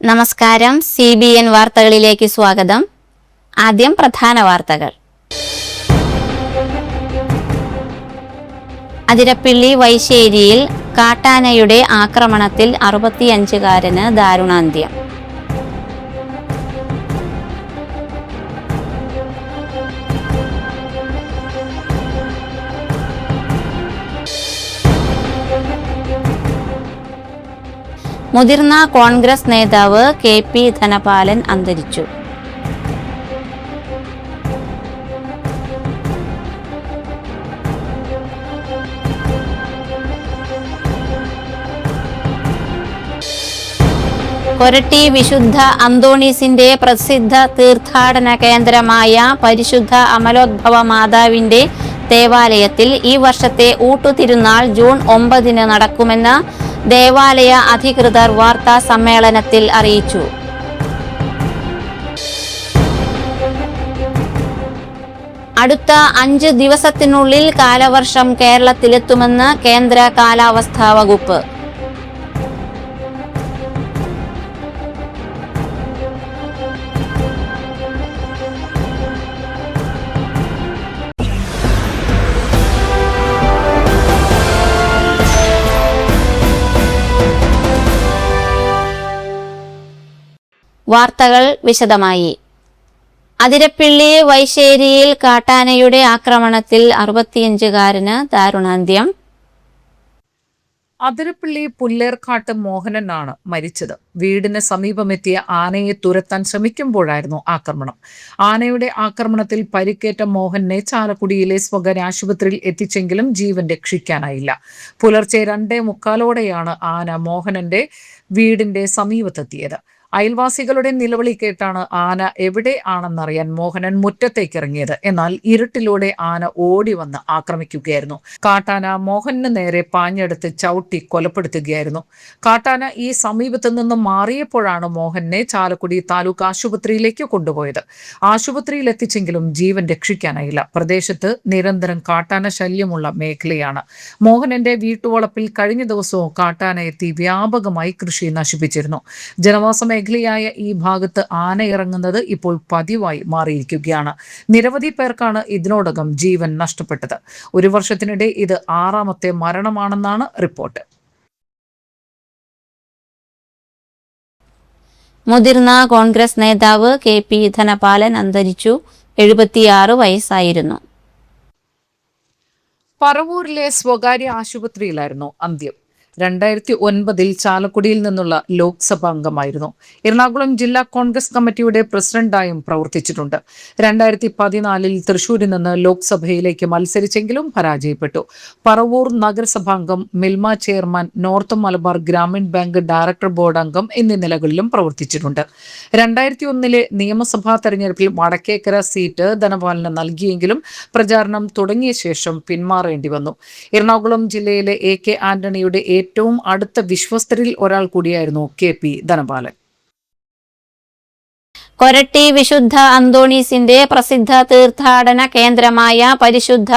നമസ്കാരം. CBN വാർത്തകളിലേക്ക് സ്വാഗതം. ആദ്യം പ്രധാന വാർത്തകൾ. അതിരപ്പിള്ളി വൈശ്ശേരിയിൽ കാട്ടാനയുടെ ആക്രമണത്തിൽ 65-കാരന് ദാരുണാന്ത്യം. മുതിർന്ന കോൺഗ്രസ് നേതാവ് KP ധനപാലൻ അന്തരിച്ചു. കൊരട്ടി വിശുദ്ധ അന്തോണീസിന്റെ പ്രസിദ്ധ തീർത്ഥാടന കേന്ദ്രമായ പരിശുദ്ധ അമലോദ്ഭവ മാതാവിന്റെ ദേവാലയത്തിൽ ഈ വർഷത്തെ ഊട്ടുതിരുനാൾ ജൂൺ 9 നടക്കുമെന്ന് ദേവാലയ അധികൃതർ വാർത്താ സമ്മേളനത്തിൽ അറിയിച്ചു. അടുത്ത 5 ദിവസത്തിനുള്ളിൽ കാലവർഷം കേരളത്തിലെത്തുമെന്ന് കേന്ദ്ര കാലാവസ്ഥാ വകുപ്പ്. വാർത്തകൾ വിശദമായി. അതിരപ്പിള്ളി വൈശ്ശേരിയിൽ കാട്ടാനയുടെ ആക്രമണത്തിൽ 65-കാരന് ദാരുണാന്ത്യം. അതിരപ്പിള്ളി പുല്ലേർക്കാട്ട് മോഹനനാണ് മരിച്ചത്. വീടിന് സമീപമെത്തിയ ആനയെ തുരത്താൻ ശ്രമിക്കുമ്പോഴായിരുന്നു ആക്രമണം. ആനയുടെ ആക്രമണത്തിൽ പരിക്കേറ്റ മോഹനെ ചാലക്കുടിയിലെ സ്വകാര്യ ആശുപത്രിയിൽ എത്തിച്ചെങ്കിലും ജീവൻ രക്ഷിക്കാനായില്ല. പുലർച്ചെ 2:45-ഓടെയാണ് ആന മോഹനന്റെ വീടിന്റെ സമീപത്തെത്തിയത്. അയൽവാസികളുടെ നിലവിളി കേട്ടാണ് ആന എവിടെ ആണെന്നറിയാൻ മോഹനൻ മുറ്റത്തേക്ക് ഇറങ്ങിയത്. എന്നാൽ ഇരുട്ടിലൂടെ ആന ഓടി വന്ന് ആക്രമിക്കുകയായിരുന്നു. കാട്ടാന മോഹനന് നേരെ പാഞ്ഞെടുത്ത് ചവിട്ടി കൊലപ്പെടുത്തുകയായിരുന്നു. കാട്ടാന ഈ സമീപത്തു നിന്നും മാറിയപ്പോഴാണ് മോഹനെ ചാലക്കുടി താലൂക്ക് ആശുപത്രിയിലേക്ക് കൊണ്ടുപോയത്. ആശുപത്രിയിൽ എത്തിച്ചെങ്കിലും ജീവൻ രക്ഷിക്കാനായില്ല. പ്രദേശത്ത് നിരന്തരം കാട്ടാന ശല്യമുള്ള മേഖലയാണ്. മോഹനന്റെ വീട്ടുവളപ്പിൽ കഴിഞ്ഞ ദിവസവും കാട്ടാന എത്തി വ്യാപകമായി കൃഷി നശിപ്പിച്ചിരുന്നു. ജനവാസ മേഖലയായ ഈ ഭാഗത്ത് ആന ഇറങ്ങുന്നത് ഇപ്പോൾ പതിവായി മാറിയിരിക്കുകയാണ്. നിരവധി പേർക്കാണ് ഇതിനോടകം ജീവൻ നഷ്ടപ്പെട്ടത്. 1 വർഷത്തിനിടെ ഇത് 6ാമത്തെ മരണമാണെന്നാണ് റിപ്പോർട്ട്. മുതിർന്ന കോൺഗ്രസ് നേതാവ് KP ധനപാലൻ അന്തരിച്ചു. 76 വയസ്സായിരുന്നു. പറവൂരിലെ സ്വകാര്യ ആശുപത്രിയിലായിരുന്നു അന്ത്യം. 2009 ചാലക്കുടിയിൽ നിന്നുള്ള ലോക്സഭാ അംഗമായിരുന്നു. എറണാകുളം ജില്ലാ കോൺഗ്രസ് കമ്മിറ്റിയുടെ പ്രസിഡന്റായും പ്രവർത്തിച്ചിട്ടുണ്ട്. 2014 തൃശൂരിൽ നിന്ന് ലോക്സഭയിലേക്ക് മത്സരിച്ചെങ്കിലും പരാജയപ്പെട്ടു. പറവൂർ നഗരസഭാംഗം, Milma chairman, north Malabar Grameen bank director board അംഗം എന്നീ നിലകളിലും പ്രവർത്തിച്ചിട്ടുണ്ട്. 2001 നിയമസഭാ തെരഞ്ഞെടുപ്പിൽ വടക്കേക്കര സീറ്റ് ധനപാലന് നൽകിയെങ്കിലും പ്രചാരണം തുടങ്ങിയ ശേഷം പിന്മാറേണ്ടി വന്നു. എറണാകുളം ജില്ലയിലെ AK ആന്റണിയുടെ ഏറ്റവും അടുത്ത വിശ്വസ്തരിൽ ഒരാൾ കൂടിയായിരുന്നു KP ധനപാലൻ. കൊരട്ടി വിശുദ്ധ അന്തോണീസിന്റെ പ്രസിദ്ധ തീർത്ഥാടന കേന്ദ്രമായ പരിശുദ്ധ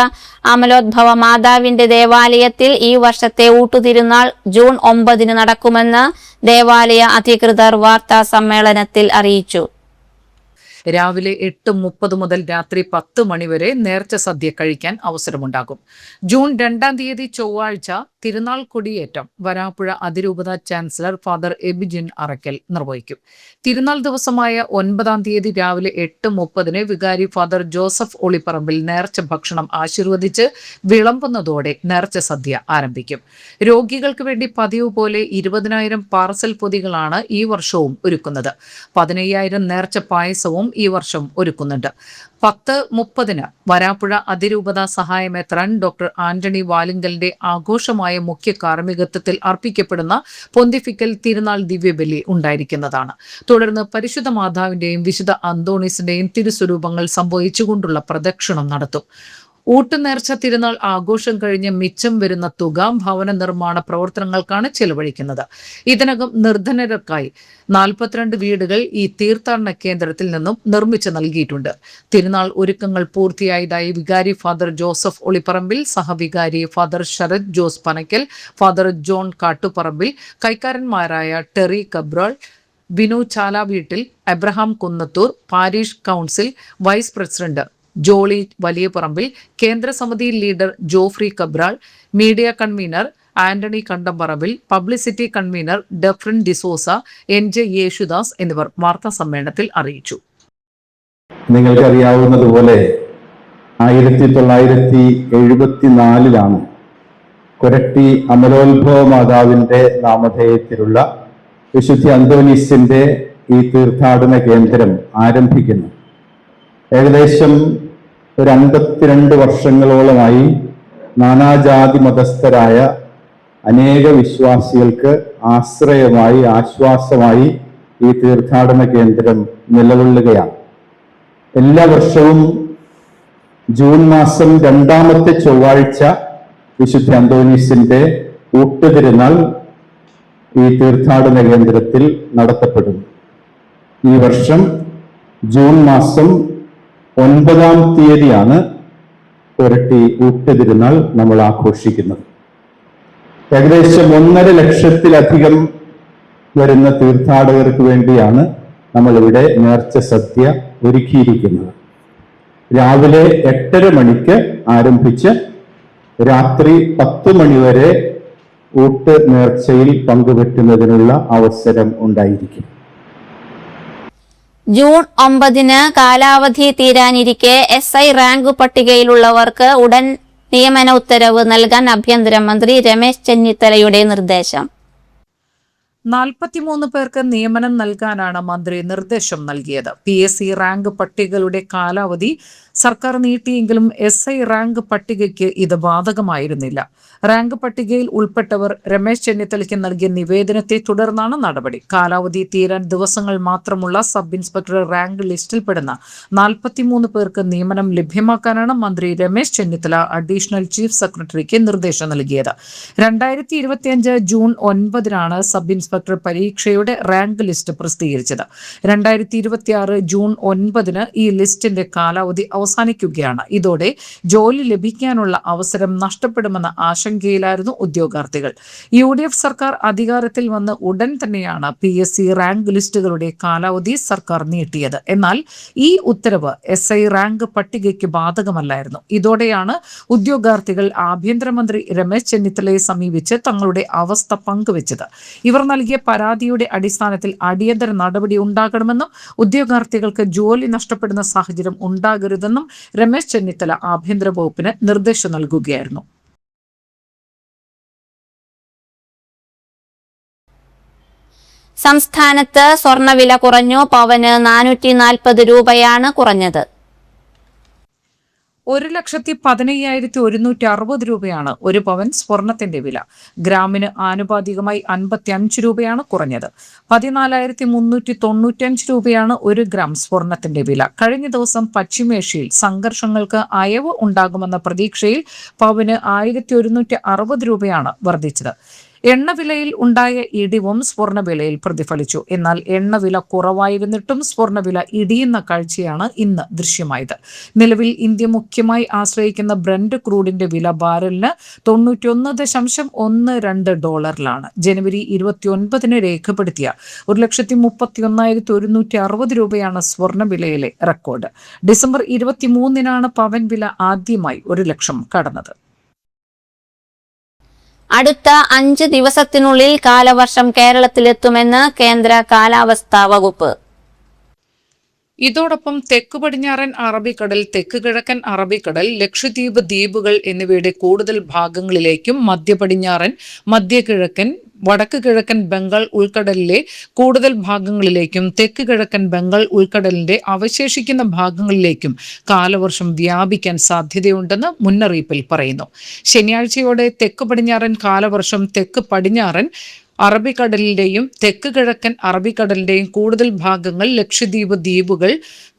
അമലോദ്ഭവ മാതാവിന്റെ ദേവാലയത്തിൽ ഈ വർഷത്തെ ഊട്ടുതിരുനാൾ ജൂൺ 9 നടക്കുമെന്ന് ദേവാലയ അധികൃതർ വാർത്താ സമ്മേളനത്തിൽ അറിയിച്ചു. രാവിലെ 8:30 മുതൽ രാത്രി 10 മണി വരെ നേർച്ച സദ്യ കഴിക്കാൻ അവസരമുണ്ടാകും. ജൂൺ 2-ാം തീയതി ചൊവ്വാഴ്ച തിരുനാൾ കൊടിയേറ്റം വരാപ്പുഴ അതിരൂപത ചാൻസലർ ഫാദർ എബിജിൻ അറക്കൽ നിർവഹിക്കും. തിരുനാൾ ദിവസമായ 9-ാം തീയതി രാവിലെ 8:30 വികാരി ഫാദർ ജോസഫ് ഒളിപ്പറമ്പിൽ നേർച്ച ഭക്ഷണം ആശീർവദിച്ച് വിളമ്പുന്നതോടെ നേർച്ച സദ്യ ആരംഭിക്കും. രോഗികൾക്ക് വേണ്ടി പതിവ് പോലെ 20,000 പാർസൽ പൊതികളാണ് ഈ വർഷവും ഒരുക്കുന്നത്. 15,000 നേർച്ച പായസവും ഈ വർഷം ഒരുക്കുന്നുണ്ട്. 10:30 വരാപ്പുഴ അതിരൂപത സഹായമെത്രാൻ ഡോക്ടർ ആന്റണി വാലിങ്കലിന്റെ ആഘോഷമായ മുഖ്യ കാർമ്മികത്വത്തിൽ അർപ്പിക്കപ്പെടുന്ന പൊന്തിഫിക്കൽ തിരുനാൾ ദിവ്യബലി ഉണ്ടായിരിക്കുന്നതാണ്. തുടർന്ന് പരിശുദ്ധ മാതാവിന്റെയും വിശുദ്ധ അന്തോണീസിന്റെയും തിരുസ്വരൂപങ്ങൾ സംഭവിച്ചുകൊണ്ടുള്ള പ്രദക്ഷിണം നടത്തും. ഊട്ടുനേർച്ച തിരുനാൾ ആഘോഷം കഴിഞ്ഞ് മിച്ചം വരുന്ന തുക ഭവന നിർമ്മാണ പ്രവർത്തനങ്ങൾക്കാണ് ചെലവഴിക്കുന്നത്. ഇതിനകം നിർധനർക്കായി 42 വീടുകൾ ഈ തീർത്ഥാടന കേന്ദ്രത്തിൽ നിന്നും നിർമ്മിച്ചു നൽകിയിട്ടുണ്ട്. തിരുനാൾ ഒരുക്കങ്ങൾ പൂർത്തിയായതായി വികാരി ഫാദർ ജോസഫ് ഒളിപ്പറമ്പിൽ, സഹവികാരി father Sharath Jose Panakkal, father John Kattuparambil, കൈക്കാരന്മാരായ Terry Cabral, Vinu Chalaveettil, Abraham Kunnathur, parish council vice president Jolly Valiyaparambil, കേന്ദ്രസമിതി leader Joffrey Cabral, media convener Antony Kandamparambil, publicity convener Defrin D'Souza, NJ Yesudas എന്നിവർ വാർത്താ സമ്മേളനത്തിൽ അറിയിച്ചു. നിങ്ങൾക്കറിയാവുന്നതുപോലെ 1974 കൊരട്ടി അമലോത്ഭവ മാതാവിന്റെ നാമധേയത്തിലുള്ള വിശുദ്ധ അന്തോനീസിന്റെ ഈ തീർത്ഥാടന കേന്ദ്രം ആരംഭിക്കുന്നു. ഏകദേശം ഒരു 52 വർഷങ്ങളോളമായി നാനാജാതി മതസ്ഥരായ അനേക വിശ്വാസികൾക്ക് ആശ്രയമായി, ആശ്വാസമായി ഈ തീർത്ഥാടന കേന്ദ്രം നിലകൊള്ളുകയാണ്. എല്ലാ വർഷവും ജൂൺ മാസം 2ാമത്തെ ചൊവ്വാഴ്ച വിശുദ്ധ അന്തോനീസിന്റെ ഊട്ടുതിരുനാൾ ഈ തീർത്ഥാടന കേന്ദ്രത്തിൽ നടത്തപ്പെടുന്നു. ഈ വർഷം ജൂൺ മാസം 9ാം തീയതിയാണ് കൊരട്ടി ഊട്ടുതിരുനാൾ നമ്മൾ ആഘോഷിക്കുന്നത്. ഏകദേശം 1.5 ലക്ഷത്തിലധികം വരുന്ന തീർത്ഥാടകർക്ക് വേണ്ടിയാണ് നമ്മളിവിടെ നേർച്ച സദ്യ ഒരുക്കിയിരിക്കുന്നത്. രാവിലെ 8:30 മണിക്ക് ആരംഭിച്ച് രാത്രി 10 മണി വരെ ഊട്ട് നേർച്ചയിൽ പങ്കുവെക്കുന്നതിനുള്ള അവസരം ഉണ്ടായിരിക്കും. ജൂൺ 9 കാലാവധി തീരാനിരിക്കെ SI റാങ്ക് പട്ടികയിലുള്ളവർക്ക് ഉടൻ നിയമന ഉത്തരവ് നൽകാൻ ആഭ്യന്തരമന്ത്രി രമേശ് ചെന്നിത്തലയുടെ നിർദ്ദേശം. 43 പേർക്ക് നിയമനം നൽകാനാണ് മന്ത്രി നിർദ്ദേശം നൽകിയത്. PSC റാങ്ക് പട്ടികകളുടെ കാലാവധി സർക്കാർ നീട്ടിയെങ്കിലും SI റാങ്ക് പട്ടികയ്ക്ക് ഇത് ബാധകമായിരുന്നില്ല. റാങ്ക് പട്ടികയിൽ ഉൾപ്പെട്ടവർ രമേശ് ചെന്നിത്തലയ്ക്ക് നൽകിയ നിവേദനത്തെ തുടർന്നാണ് നടപടി. കാലാവധി തീരാൻ ദിവസങ്ങൾ മാത്രമുള്ള സബ് ഇൻസ്പെക്ടർ റാങ്ക് ലിസ്റ്റിൽപ്പെടുന്ന 43 പേർക്ക് നിയമനം ലഭ്യമാക്കാനാണ് മന്ത്രി രമേശ് ചെന്നിത്തല അഡീഷണൽ ചീഫ് സെക്രട്ടറിക്ക് നിർദ്ദേശം നൽകിയത്. 2025 ജൂൺ 9 സബ് ഇൻസ്പെക്ടർ പരീക്ഷയുടെ റാങ്ക് ലിസ്റ്റ് പ്രസിദ്ധീകരിച്ചത്. 2026 ജൂൺ 9 ഈ ലിസ്റ്റിന്റെ കാലാവധി അവസാനിക്കുകയാണ്. ഇതോടെ ജോലി ലഭിക്കാനുള്ള അവസരം നഷ്ടപ്പെടുമെന്ന ആശങ്കയിലായിരുന്നു ഉദ്യോഗാർത്ഥികൾ. UDF സർക്കാർ അധികാരത്തിൽ വന്ന് ഉടൻ തന്നെയാണ് PSC റാങ്ക് ലിസ്റ്റുകളുടെ കാലാവധി സർക്കാർ നീട്ടിയത്. എന്നാൽ ഈ ഉത്തരവ് SI റാങ്ക് പട്ടികയ്ക്ക് ബാധകമല്ലായിരുന്നു. ഇതോടെയാണ് ഉദ്യോഗാർത്ഥികൾ ആഭ്യന്തരമന്ത്രി രമേശ് ചെന്നിത്തലയെ സമീപിച്ച് തങ്ങളുടെ അവസ്ഥ പങ്കുവച്ചത്. ഇവർ നൽകിയ പരാതിയുടെ അടിസ്ഥാനത്തിൽ അടിയന്തര നടപടി ഉണ്ടാകണമെന്നും ഉദ്യോഗാർത്ഥികൾക്ക് ജോലി നഷ്ടപ്പെടുന്ന സാഹചര്യം ഉണ്ടാകരുതെന്നും രമേശ് ചെന്നിത്തല ആഭ്യന്തര വകുപ്പിന് നിർദ്ദേശം നൽകുകയായിരുന്നു. സംസ്ഥാനത്ത് സ്വർണ്ണവില കുറഞ്ഞു. പവന് 440 രൂപയാണ് കുറഞ്ഞത്. 1,15,160 രൂപയാണ് ഒരു പവൻ സ്വർണത്തിന്റെ വില. ഗ്രാമിന് ആനുപാതികമായി 55 രൂപയാണ് കുറഞ്ഞത്. 14,395 രൂപയാണ് 1 ഗ്രാം സ്വർണത്തിന്റെ വില. കഴിഞ്ഞ ദിവസം പശ്ചിമേഷ്യയിൽ സംഘർഷങ്ങൾക്ക് അയവ് ഉണ്ടാകുമെന്ന പ്രതീക്ഷയിൽ പവന് 1,160 രൂപയാണ് വർദ്ധിച്ചത്. എണ്ണവിലയിൽ ഉണ്ടായ ഇടിവും സ്വർണ്ണവിലയിൽ പ്രതിഫലിച്ചു. എന്നാൽ എണ്ണവില കുറവായിരുന്നിട്ടും സ്വർണ്ണവില ഇടിയുന്ന കാഴ്ചയാണ് ഇന്ന് ദൃശ്യമായത്. നിലവിൽ ഇന്ത്യ മുഖ്യമായി ആശ്രയിക്കുന്ന ബ്രന്റ് ക്രൂഡിന്റെ വില ബാരലിന് $91.12 ജനുവരി 29 രേഖപ്പെടുത്തിയ 1,31,160 രൂപയാണ് സ്വർണ്ണവിലയിലെ റെക്കോർഡ്. ഡിസംബർ 23 പവൻ വില ആദ്യമായി 1 ലക്ഷം കടന്നത്. അടുത്ത 5 ദിവസത്തിനുള്ളിൽ കാലവർഷം കേരളത്തിലെത്തുമെന്ന് കേന്ദ്ര കാലാവസ്ഥാ വകുപ്പ്. ഇതോടൊപ്പം തെക്ക് പടിഞ്ഞാറൻ അറബിക്കടൽ, തെക്ക് കിഴക്കൻ അറബിക്കടൽ, ലക്ഷദ്വീപ് ദ്വീപുകൾ എന്നിവയുടെ കൂടുതൽ ഭാഗങ്ങളിലേക്കും മധ്യ പടിഞ്ഞാറൻ, മധ്യ കിഴക്കൻ, വടക്ക് കിഴക്കൻ ബംഗാൾ ഉൾക്കടലിലെ കൂടുതൽ ഭാഗങ്ങളിലേക്കും തെക്ക് കിഴക്കൻ ബംഗാൾ ഉൾക്കടലിന്റെ അവശേഷിക്കുന്ന ഭാഗങ്ങളിലേക്കും കാലവർഷം വ്യാപിക്കാൻ സാധ്യതയുണ്ടെന്ന് മുന്നറിയിപ്പിൽ പറയുന്നു. ശനിയാഴ്ചയോടെ തെക്ക് പടിഞ്ഞാറൻ കാലവർഷം തെക്ക് പടിഞ്ഞാറൻ അറബിക്കടലിന്റെയും തെക്ക് കിഴക്കൻ അറബിക്കടലിന്റെയും കൂടുതൽ ഭാഗങ്ങൾ, ലക്ഷദ്വീപ് ദ്വീപുകൾ,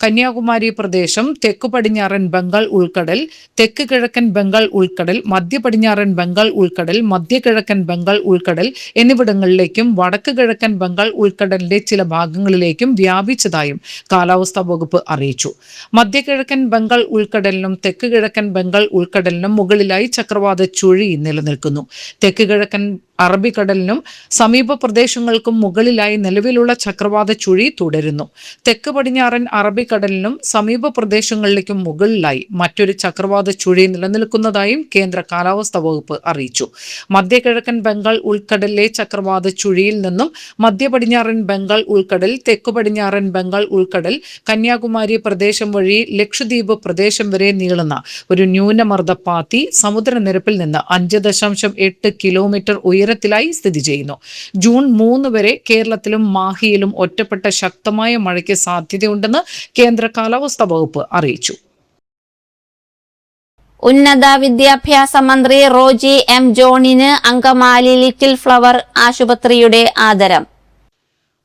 കന്യാകുമാരി പ്രദേശം, തെക്ക് പടിഞ്ഞാറൻ ബംഗാൾ ഉൾക്കടൽ, തെക്ക് കിഴക്കൻ ബംഗാൾ ഉൾക്കടൽ, മധ്യ പടിഞ്ഞാറൻ ബംഗാൾ ഉൾക്കടൽ, മധ്യ കിഴക്കൻ ബംഗാൾ ഉൾക്കടൽ എന്നിവിടങ്ങളിലേക്കും വടക്ക് കിഴക്കൻ ബംഗാൾ ഉൾക്കടലിന്റെ ചില ഭാഗങ്ങളിലേക്കും വ്യാപിച്ചതായും കാലാവസ്ഥാ വകുപ്പ് അറിയിച്ചു. മധ്യ കിഴക്കൻ ബംഗാൾ ഉൾക്കടലിനും തെക്ക് കിഴക്കൻ ബംഗാൾ ഉൾക്കടലിനും മുകളിലായി ചക്രവാത ചുഴി നിലനിൽക്കുന്നു. തെക്ക് കിഴക്കൻ അറബിക്കടലിനും സമീപ പ്രദേശങ്ങൾക്കും മുകളിലായി നിലവിലുള്ള ചക്രവാത ചുഴി തുടരുന്നു. തെക്ക് പടിഞ്ഞാറൻ അറബിക്കടലിനും സമീപ പ്രദേശങ്ങളിലേക്കും മുകളിലായി മറ്റൊരു ചക്രവാത ചുഴി നിലനിൽക്കുന്നതായും കേന്ദ്ര കാലാവസ്ഥാ വകുപ്പ് അറിയിച്ചു. മധ്യകിഴക്കൻ ബംഗാൾ ഉൾക്കടലിലെ ചക്രവാത ചുഴിയിൽ നിന്നും മധ്യ പടിഞ്ഞാറൻ ബംഗാൾ ഉൾക്കടൽ, തെക്കു പടിഞ്ഞാറൻ ബംഗാൾ ഉൾക്കടൽ, കന്യാകുമാരി പ്രദേശം വഴി ലക്ഷദ്വീപ് പ്രദേശം വരെ നീളുന്ന ഒരു ന്യൂനമർദ്ദ പാത്തി സമുദ്രനിരപ്പിൽ നിന്ന് 5.8 കിലോമീറ്റർ ഉയരത്തിലായി സ്ഥിതി ചെയ്യുന്നു. ജൂൺ 3 വരെ കേരളത്തിലും മാഹിയിലും ഒറ്റപ്പെട്ട ശക്തമായ മഴയ്ക്ക് സാധ്യതയുണ്ടെന്ന് കേന്ദ്ര കാലാവസ്ഥാ വകുപ്പ് അറിയിച്ചു. ഉന്നത വിദ്യാഭ്യാസ മന്ത്രി റോജി എം ജോണിന് അങ്കമാലി ലിറ്റിൽ ഫ്ലവർ ആശുപത്രിയുടെ ആദരം.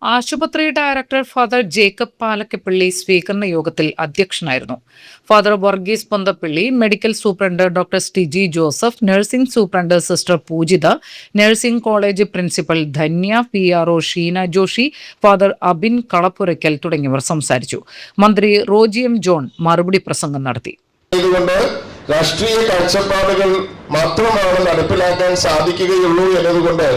ആശുപത്രി ഡയറക്ടർ ഫാദർ ജേക്കബ് പാലക്കപ്പള്ളി സ്വീകരണ യോഗത്തിൽ അധ്യക്ഷനായിരുന്നു. Father Varghese Ponthappally, medical superintendent doctor Stiji Joseph, nursing superintendent sister Poojitha, nursing college principal Dhanya, PRO Sheena Joshi, father Abin Kalappurakkal തുടങ്ങിയവർ സംസാരിച്ചു. മന്ത്രി റോജി എം ജോൺ മറുപടി പ്രസംഗം നടത്തി. രാഷ്ട്രീയ കാഴ്ചപ്പാടുകൾ മാത്രമാണ് നടപ്പിലാക്കാൻ സാധിക്കുകയുള്ളൂ എന്നതുകൊണ്ട്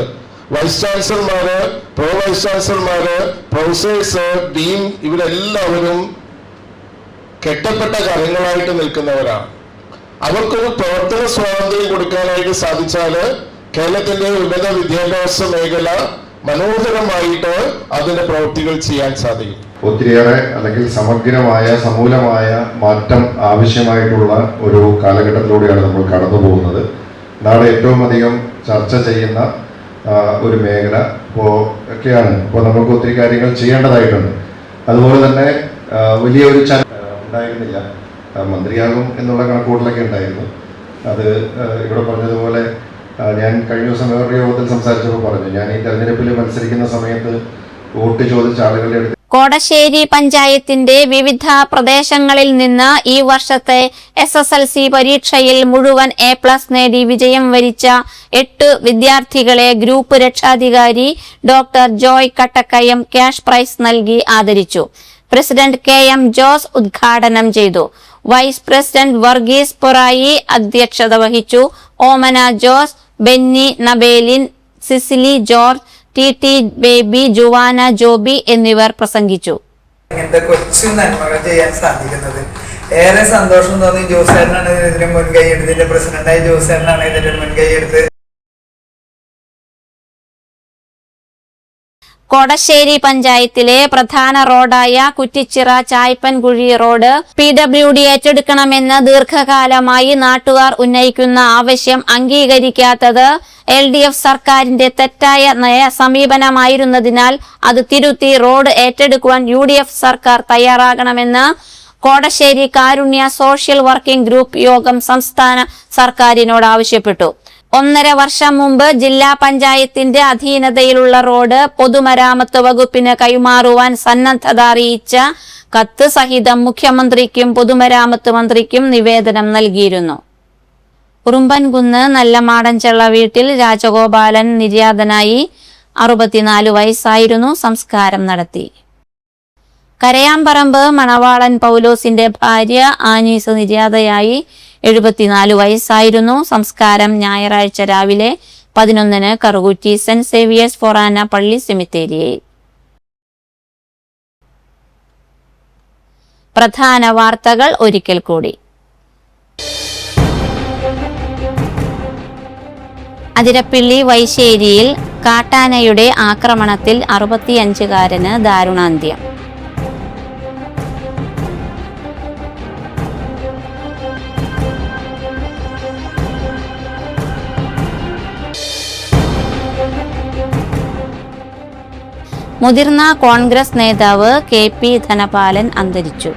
വൈസ് ചാൻസലർമാര്, പ്രോ വൈസ് ചാൻസലർമാര്, പ്രൊഫസേഴ്സ്, ഡീൻ ഇവരെല്ലാവരും കെട്ടപ്പെട്ട കാര്യങ്ങളായിട്ട് നിൽക്കുന്നവരാണ്. അവർക്കൊരു പ്രവർത്തന സ്വാതന്ത്ര്യം കൊടുക്കാനായിട്ട് സാധിച്ചാല് കേരളത്തിന്റെ ഉന്നത വിദ്യാഭ്യാസ മേഖല മനോഹരമായിട്ട് അതിന്റെ പ്രവൃത്തികൾ ചെയ്യാൻ സാധിക്കും. ഒത്തിരിയേറെ അല്ലെങ്കിൽ സമഗ്രമായ സമൂലമായ മാറ്റം ആവശ്യമായിട്ടുള്ള ഒരു കാലഘട്ടത്തിലൂടെയാണ് നമ്മൾ കടന്നു പോകുന്നത്. നാളെ ഏറ്റവും അധികം ചർച്ച ചെയ്യുന്ന ഒരു മേഖല ഒക്കെയാണ്. അപ്പോൾ നമുക്ക് ഒത്തിരി കാര്യങ്ങൾ ചെയ്യേണ്ടതായിട്ടുണ്ട്. അതുപോലെ തന്നെ വലിയൊരു ഉണ്ടായിരുന്നില്ല, മന്ത്രിയാകും എന്നുള്ള കണക്കൂട്ടലൊക്കെ ഉണ്ടായിരുന്നു. അത് ഇവിടെ പറഞ്ഞതുപോലെ ഞാൻ കഴിഞ്ഞ ദിവസം വേറൊരു യോഗത്തിൽ സംസാരിച്ചപ്പോൾ പറഞ്ഞു, ഞാൻ ഈ തെരഞ്ഞെടുപ്പിൽ മത്സരിക്കുന്ന സമയത്ത് വോട്ട് ചോദിച്ച ആളുകളുടെ അടുത്ത് കോടശ്ശേരി പഞ്ചായത്തിന്റെ വിവിധ പ്രദേശങ്ങളിൽ നിന്ന് ഈ വർഷത്തെ SSLC പരീക്ഷയിൽ മുഴുവൻ A+ നേടി വിജയം വരിച്ച 8 വിദ്യാർത്ഥികളെ ഗ്രൂപ്പ് രക്ഷാധികാരി doctor Joy Kattakkayam cash prize നൽകി ആദരിച്ചു. പ്രസിഡന്റ് KM ജോസ് ഉദ്ഘാടനം ചെയ്തു. വൈസ് പ്രസിഡന്റ് വർഗീസ് പൊറായി അധ്യക്ഷത വഹിച്ചു. Omana Jose, Benny Nabelin, Cicily George, TT Baby, Juana Joby എന്നിവർ പ്രസംഗിച്ചു. ഇങ്ങനത്തെ കൊച്ചു നന്മകൾ ചെയ്യാൻ സാധിക്കുന്നത് ഏറെ സന്തോഷം തോന്നി. ജോസേട്ടനാണ് ഇതിന് മുൻകൈ എടുത്ത്, ഇതിന്റെ പ്രസിഡന്റായി ജോസേട്ടനാണ് ഇതിന്റെ മുൻകൈ എടുത്ത്. കോടശ്ശേരി പഞ്ചായത്തിലെ പ്രധാന റോഡായ കുറ്റിച്ചിറ ചായ്പൻകുഴി റോഡ് PWD ഏറ്റെടുക്കണമെന്ന് ദീർഘകാലമായി നാട്ടുകാർ ഉന്നയിക്കുന്ന ആവശ്യം അംഗീകരിക്കാത്തത് LDF സർക്കാരിന്റെ തെറ്റായ നയ സമീപനമായിരുന്നതിനാൽ അത് തിരുത്തി റോഡ് ഏറ്റെടുക്കുവാൻ UDF സർക്കാർ തയ്യാറാകണമെന്ന് കോടശ്ശേരി കാരുണ്യ സോഷ്യൽ വർക്കിംഗ് ഗ്രൂപ്പ് യോഗം സംസ്ഥാന സർക്കാരിനോട് ആവശ്യപ്പെട്ടു. 1.5 വർഷം മുമ്പ് ജില്ലാ പഞ്ചായത്തിന്റെ അധീനതയിലുള്ള റോഡ് പൊതുമരാമത്ത് വകുപ്പിന് കൈമാറുവാൻ സന്നദ്ധത അറിയിച്ച കത്ത് സഹിതം മുഖ്യമന്ത്രിക്കും പൊതുമരാമത്ത് മന്ത്രിക്കും നിവേദനം നൽകിയിരുന്നു. ഉറുമ്പൻകുന്ന് നല്ലമാടൻചള്ള വീട്ടിൽ രാജഗോപാലൻ നിര്യാതനായി. 64 വയസ്സായിരുന്നു. സംസ്കാരം നടത്തി. കരയാമ്പറമ്പ് മണവാളൻ പൗലോസിന്റെ ഭാര്യ ആനീസ് നിര്യാതയായി. 74 വയസ്സായിരുന്നു. സംസ്കാരം ഞായറാഴ്ച രാവിലെ 11-ന് കറുകുറ്റി സെന്റ് സേവിയേഴ്സ് ഫൊറാന പള്ളി സെമിത്തേരിയിൽ. പ്രധാന വാർത്തകൾ ഒരിക്കൽ കൂടി. അതിരപ്പിള്ളി വൈശ്ശേരിയിൽ കാട്ടാനയുടെ ആക്രമണത്തിൽ 65-കാരന് ദാരുണാന്ത്യം. മുതിർന്ന കോൺഗ്രസ് നേതാവ് KP ധനപാലൻ അന്തരിച്ചു.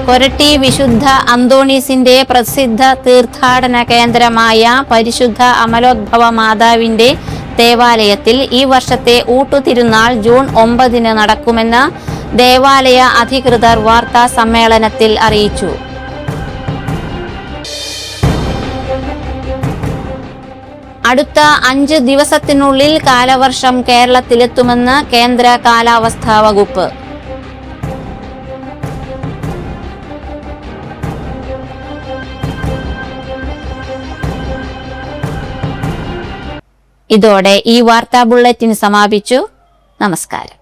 കൊരട്ടി വിശുദ്ധ അന്തോണീസിന്റെ പ്രസിദ്ധ തീർത്ഥാടന കേന്ദ്രമായ പരിശുദ്ധ അമലോദ്ഭവ മാതാവിന്റെ ദേവാലയത്തിൽ ഈ വർഷത്തെ ഊട്ടുതിരുനാൾ ജൂൺ 9-ന് നടക്കുമെന്ന് ദേവാലയ അധികൃതർ വാർത്താ സമ്മേളനത്തിൽ അറിയിച്ചു. അടുത്ത 5 ദിവസത്തിനുള്ളിൽ കാലവർഷം കേരളത്തിലെത്തുമെന്ന് കേന്ദ്ര കാലാവസ്ഥാ വകുപ്പ്. ഇതോടെ ഈ വാർത്താ ബുള്ളറ്റിൻ സമാപിച്ചു. നമസ്കാരം.